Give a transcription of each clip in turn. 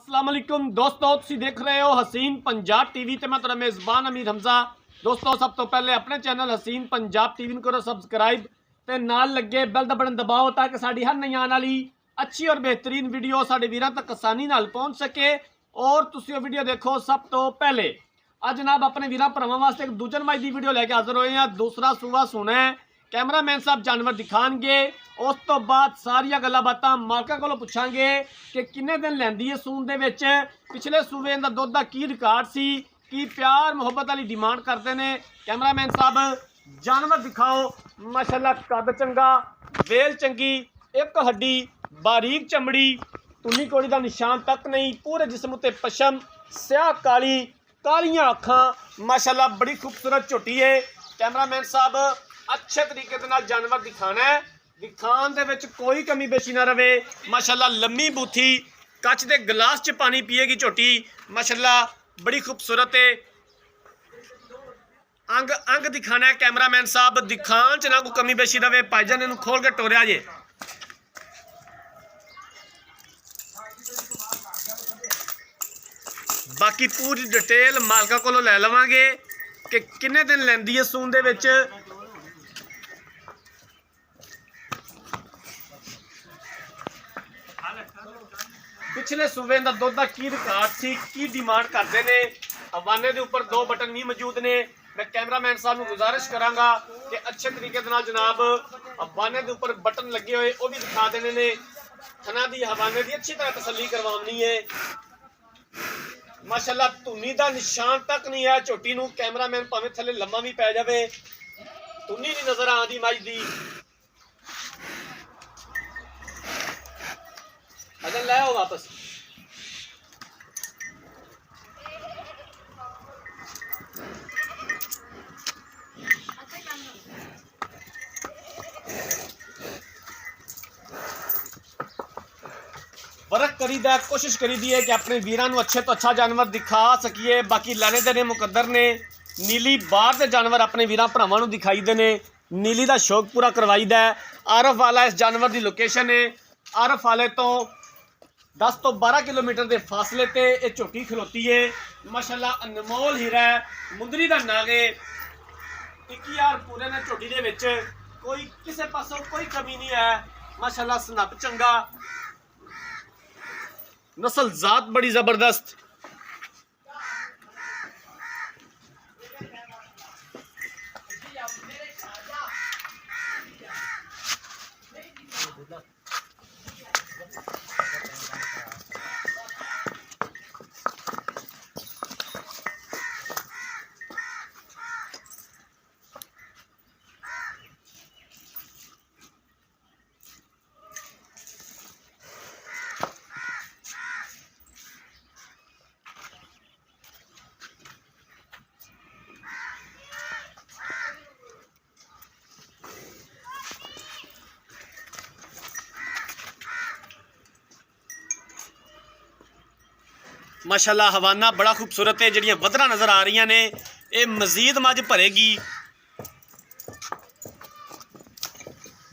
अस्सलामुअलैकुम दोस्तों, तुसी देख रहे हो हसीन पंजाब टीवी ते मैं तेरा मेज़बान अमीर हमजा। दोस्तों, सब तो पहले अपने चैनल हसीन पंजाब टीवी को करो सब्सक्राइब ते नाल लगे बेल दा बटन दबाओ ताकि साड़ी हर नई आने वाली अच्छी और बेहतरीन वीडियो साडे वीरां तक आसानी नाल पहुंच सके और तुसी वो वीडियो देखो सब तो पहले। अज जनाब अपने वीरां भरावां वास्ते एक दूजन माई दी वीडियो लैके हाजिर होए हैं। दूसरा सूआ सुना है, कैमरामैन साहब जानवर दिखाएंगे, उस तो बाद सारिया गल्लां बातां मालकां कोलों पुछांगे कि किन्ने दिन लैंदी है सून दे विच, पिछले सूबे दा दुध दा की रिकॉर्ड सी, की प्यार मुहब्बत वाली डिमांड करते हैं। कैमरामैन साहब जानवर दिखाओ। माशाल्लाह कद चंगा, वेल चंगी, एक हड्डी, बारीक चमड़ी, तुनी कोड़ी का निशान तक नहीं, पूरे जिस्म उत्ते पशम, स्याह काली, कालियां अखां, माशाल्लाह बड़ी खूबसूरत झोटी है। कैमरामैन साहब अच्छे तरीके दे नाल जानवर दिखाना है, दिखाण दे विच कोई कमी बेशी ना रहे। माशाल्लाह लम्मी बूथी, कच दे गिलास च पानी पिएगी झोटी, माशाल्लाह बड़ी खूबसूरत है। अंग अंग दिखाना है कैमरामैन साहब, दिखाण च ना कोई कमी बेशी रहे। भाईजान इहनूं खोल के टोरिया जे। बाकी पूरी डिटेल मालका कोलों लै लवांगे कि किन्ने दिन लैंदी है सून दे विच। पिछले सूबे का दुध का की रिकॉर्ड सी, की डिमांड करते हैं। हवाने के उपर दो बटन भी मौजूद ने। मैं कैमरामैन साहब को गुजारिश करांगा कि अच्छे तरीके जनाब हवाने के उपर बटन लगे हुए वो भी दिखा देने ने। थना की हवाने की अच्छी तरह तसल्ली करवानी है। माशाल्लाह धुनी का निशान तक नहीं है झोटी नूं। कैमरामैन भावें थले लम्मा भी पै जाए, धुनी नहीं नजर आती मज की। अगर ले आओ वापस। वर्क करीदा, कोशिश करीदी है कि अपने वीरां नूं अच्छे तो अच्छा जानवर दिखा सकीए। बाकी लाने देने मुकद्दर ने। नीली बाहर के जानवर अपने वीरां भरावां नूं दिखाई दे ने, नीली का शौक पूरा करवाईदा है। आरफ वाला इस जानवर की लोकेशन है। आरफ वाले तो 10 तो 12 किलोमीटर के फासले ते ये झोटी खलोती है। माशाल्लाह अनमोल हीरा है, मुंदरी का नाग है। 21 पूरे ने झोटी दे विच, कोई किसी पासों कोई कमी नहीं है। माशाल्लाह सनप चंगा, नस्ल जात बड़ी जबरदस्त। माशाल्लाह हवाना बड़ा खूबसूरत है। जड़ियाँ वधरा नज़र आ रही ने, ये मजीद मज भरेगी।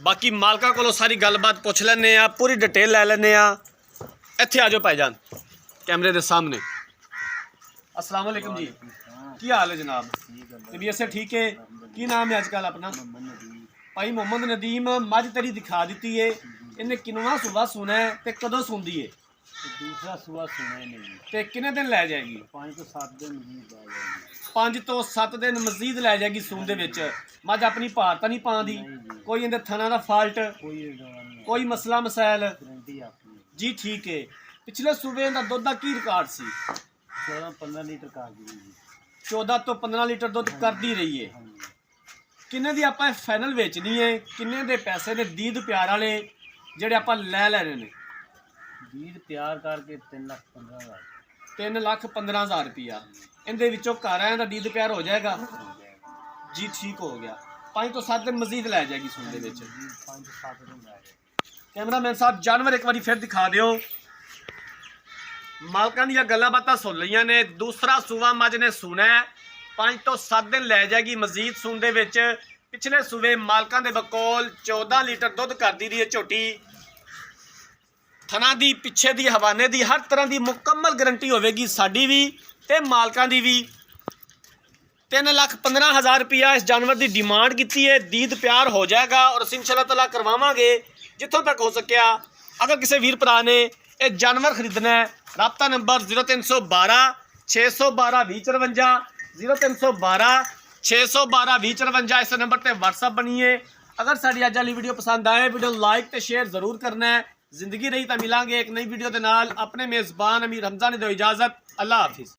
बाकी मालका को सारी गलबात पुछ लें, पूरी डिटेल लै लें। इत्थे आ जाओ भाईजान कैमरे के सामने। अस्सलाम वालेकुम जी, की हाल है जनाब? तबीयत से ठीक है? की नाम है अजकल अपना? भाई मोहम्मद नदीम। मज तेरी दिखा दी है, इन्हें किनवा सूबा सुना है तो कदों सुनती है? दूसरा सुबह सुना ही नहीं। ते किन्ने दिन लै जाएगी? 5 तो 7 दिन मजीद लै जाएगी। 5 तो 7 दिन मजीद लै जाएगी सून दे विच। मज अपनी भार तो नहीं पाँदी? कोई इहदे थना दा फाल्ट, कोई मसला मसैल? जी ठीक है। पिछले सूबे का दुध का की रिकॉर्ड सी? 14-15 लीटर कर दी। 14 तो 15 लीटर दुध करती रही है। किन्ने दी आपां फाइनल बेचनी है? किन्ने दे पैसे ने दीद प्यार वाले जेडे आपां लै लैने ने? दीद प्यार करके 3,15,000। 3,15,000 रुपया। इनके विचों घर आया का दीद प्यार हो जाएगा? जी ठीक हो गया। 5 तो 7 दिन मजीद लै जाएगी सून दे विच। 5 तो 7 दिन लै जाएगी। कैमरामैन साहब जानवर एक बार फिर दिखा दिओ। मालकां दी गल्लां बातां सुन लईआं ने। दूसरा सूआ मज ने सूना है, 5 तो 7 दिन लै जाएगी मजीद सून दे विच। पिछले सूबे मालकां दे बकोल 14 लीटर दुध करदी रही है झोटी। ਥਣਾ ਦੀ ਪਿੱਛੇ ਦੀ ਹਵਾਨੇ ਦੀ ਹਰ ਤਰ੍ਹਾਂ ਦੀ ਮੁਕੰਮਲ ਗਾਰੰਟੀ ਹੋਵੇਗੀ ਸਾਡੀ ਵੀ ਤੇ ਮਾਲਕਾਂ ਦੀ ਵੀ। 3,15,000 रुपया इस जानवर की डिमांड की है। दीद प्यार हो जाएगा और असीं इंशाअल्लाह ताला करवावांगे जितों तक हो सकिया। अगर किसी वीर भरा ने यह जानवर खरीदना है, राबता नंबर 0312 612 2054 0312 612 2054 इस नंबर पर WhatsApp बनिए। अगर साड़ी अज वाली वीडियो पसंद आए वीडियो लाइक तो शेयर जरूर करना है। जिंदगी रही तो मिलांगे एक नई वीडियो के नाल। अपने मेज़बान अमीर हमजा ने दो इजाज़त। अल्लाह हाफिज़।